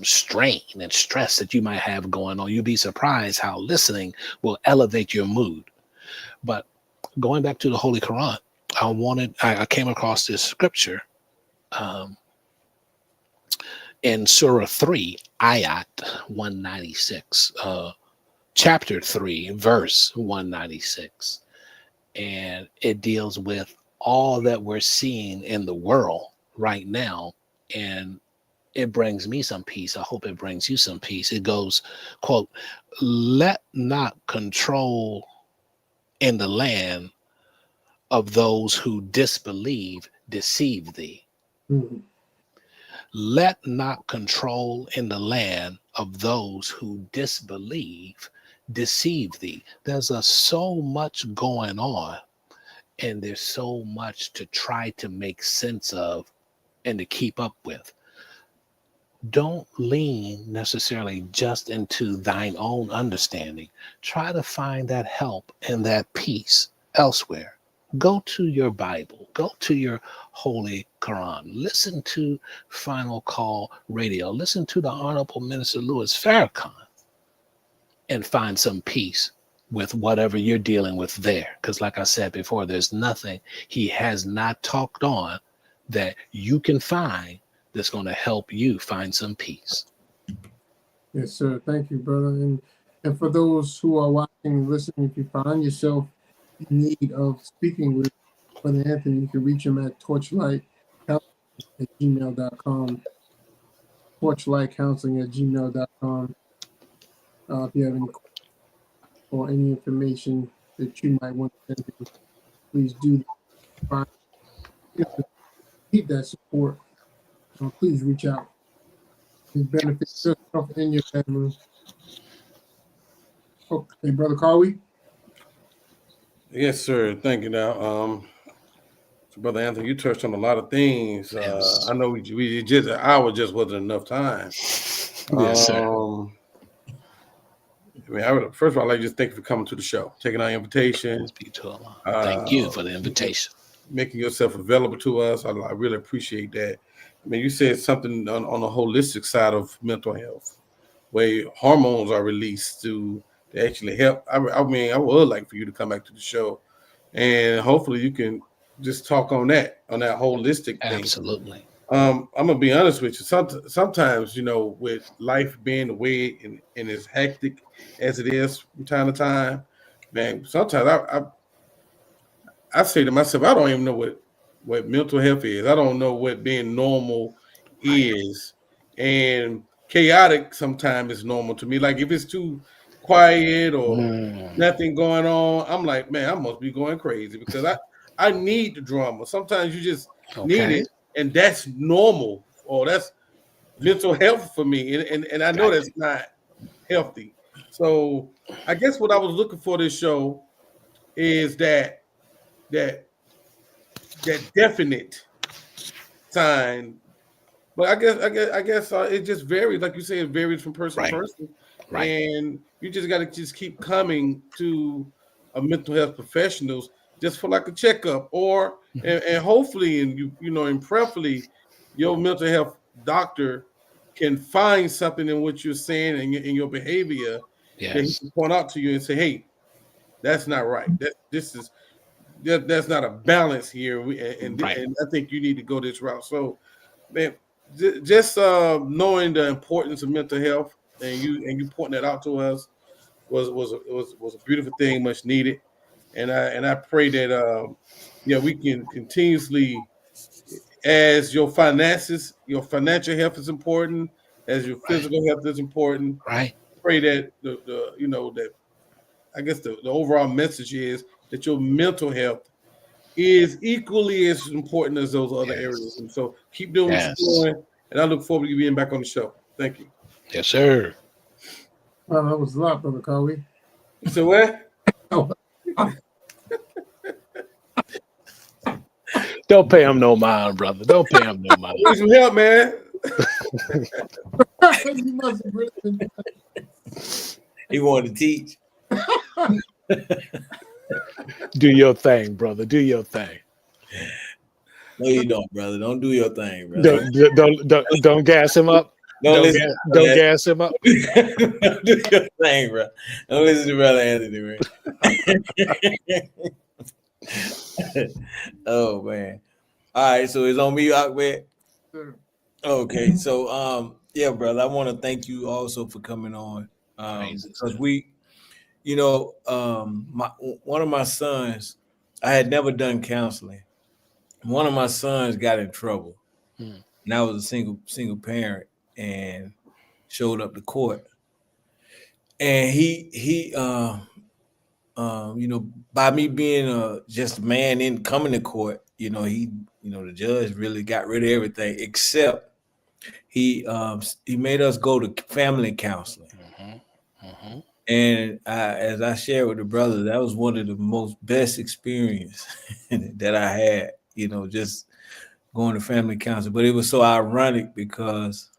strain and stress that you might have going on. You'd be surprised how listening will elevate your mood. But going back to the Holy Quran, I came across this scripture in Surah 3, Ayat 196, chapter 3, verse 196. And it deals with all that we're seeing in the world right now. And it brings me some peace. I hope it brings you some peace. It goes, quote, "Let not control in the land of those who disbelieve deceive thee. Mm-hmm. Let not control in the land of those who disbelieve deceive thee." There's so much going on, and there's so much to try to make sense of and to keep up with. Don't lean necessarily just into thine own understanding. Try to find that help and that peace elsewhere. Go to your Bible, go to your Holy Quran, listen to Final Call Radio, listen to the Honorable Minister Louis Farrakhan, and find some peace with whatever you're dealing with there. Because like I said before, there's nothing he has not talked on that you can find that's going to help you find some peace. Yes, sir. Thank you, brother. And for those who are watching and listening, if you find yourself in need of speaking with Brother Anthony, you can reach him at torchlightcounseling@gmail.com. torchlightcounseling@gmail.com. If you have any or any information that you might want to send him, please do need that support. Please reach out. It benefits yourself and your family. Okay, Brother Carwy. Yes, sir. Thank you. Now, so Brother Anthony, you touched on a lot of things. Yes. I know we just an hour just wasn't enough time. Yes, sir. First of all, I'd like to just thank you for coming to the show, taking our invitation. Thank you for the invitation. making yourself available to us. I really appreciate that. I mean, you said something on a holistic side of mental health, where hormones are released to actually help. I mean, I would like for you to come back to the show, and hopefully you can just talk on that holistic thing. Absolutely. I'm gonna be honest with you. Sometimes, with life being the way and as hectic as it is from time to time, man. Sometimes I say to myself, I don't even know what mental health is. I don't know what being normal is, and chaotic sometimes is normal to me. Like if it's too quiet or nothing going on, I'm like, man, I must be going crazy because I need the drama. Sometimes you just need it, and that's normal, or that's mental health for me, and I know that's not healthy. So I guess what I was looking for this show is that definite sign. But I guess it just varies. Like you say, it varies from person to person. Right. And you just got to just keep coming to a mental health professionals just for like a checkup, or and hopefully, and preferably, your mental health doctor can find something in what you're saying and in your behavior that he can point out to you and say, hey, that's not right. That's not a balance here, and I think you need to go this route. So, man, just knowing the importance of mental health and you pointing that out to us was a beautiful thing, much needed, and I pray that we can continuously, as your financial health is important, as your physical health is important. Right. Pray that that I guess the overall message is that your mental health is equally as important as those other areas. And so keep doing what you're doing. And I look forward to you being back on the show. Thank you. Yes, sir. Well, that was a lot, Brother Coley. So what? Don't pay him no mind, brother. Don't pay him no mind. Need some help, man. You must have really been- He wanted to teach. Do your thing, brother. Do your thing. No, you don't, brother. Don't do your thing, brother. Don't gas him up. Don't gas him up. Don't do your thing, bro. Don't listen to Brother Anthony, man. Oh man. All right, so it's on me, Ahmed. Sure. Okay, so yeah, brother, I want to thank you also for coming on. Because one of my sons, I had never done counseling. One of my sons got in trouble. And I was a single parent and showed up to court. And he by me being just a man in coming to court, the judge really got rid of everything except he made us go to family counseling. And as I shared with the brother, that was one of the best experience that I had, just going to family counseling. But it was so ironic because,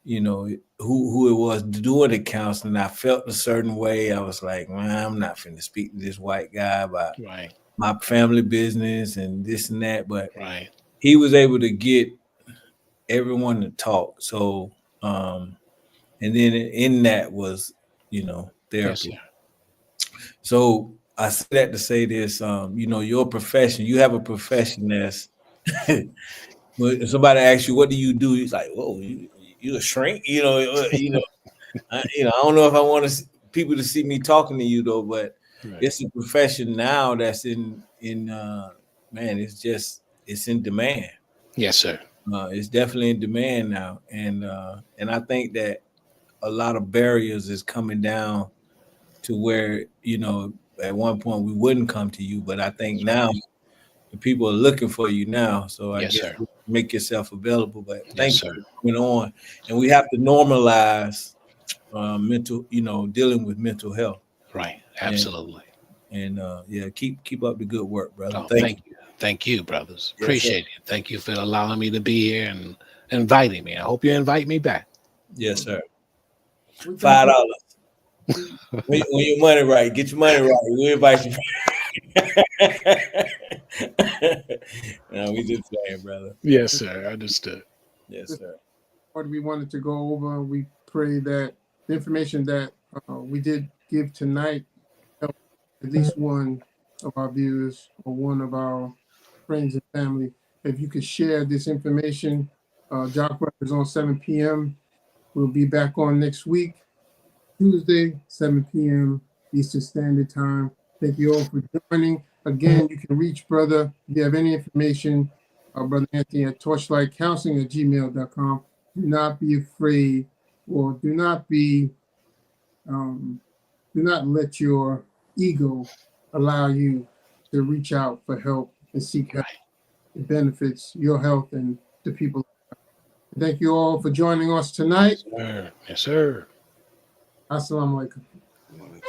who it was doing the counseling, I felt a certain way. I was like, man, I'm not finna speak to this white guy about my family business and this and that. But he was able to get everyone to talk. So, and then in that was, therapy. Yes, so I said that to say this, your profession, you have a profession that's when somebody asks you, what do you do? It's like, whoa, you a shrink, I don't know if I want people to see me talking to you though, but it's a profession now that's in it's in demand. Yes, sir. It's definitely in demand now. And I think that a lot of barriers is coming down to where, at one point we wouldn't come to you, but I think now the people are looking for you now. So I guess make yourself available. But thank you for coming on. And we have to normalize mental, dealing with mental health. Right. Absolutely. And keep up the good work, brother. Oh, thank you. Thank you, brothers. Yes, appreciate it. Thank you for allowing me to be here and inviting me. I hope you invite me back. Yes, sir. $5. when your money right, get your money right. We invite you. No, we just playing, brother. Yes, sir. Understood. Yes, sir. What we wanted to go over, we pray that the information that we did give tonight help at least one of our viewers or one of our friends and family. If you could share this information, Jock Brothers on 7 p.m. We'll be back on next week, Tuesday, 7 p.m. Eastern Standard Time. Thank you all for joining. Again, you can reach Brother if you have any information, Brother Anthony at torchlightcounseling@gmail.com. Do not be afraid, or do not let your ego allow you to reach out for help and seek help. It benefits your health and the people. Thank you all for joining us tonight. Sir. Yes, sir. Assalamu alaikum. All right.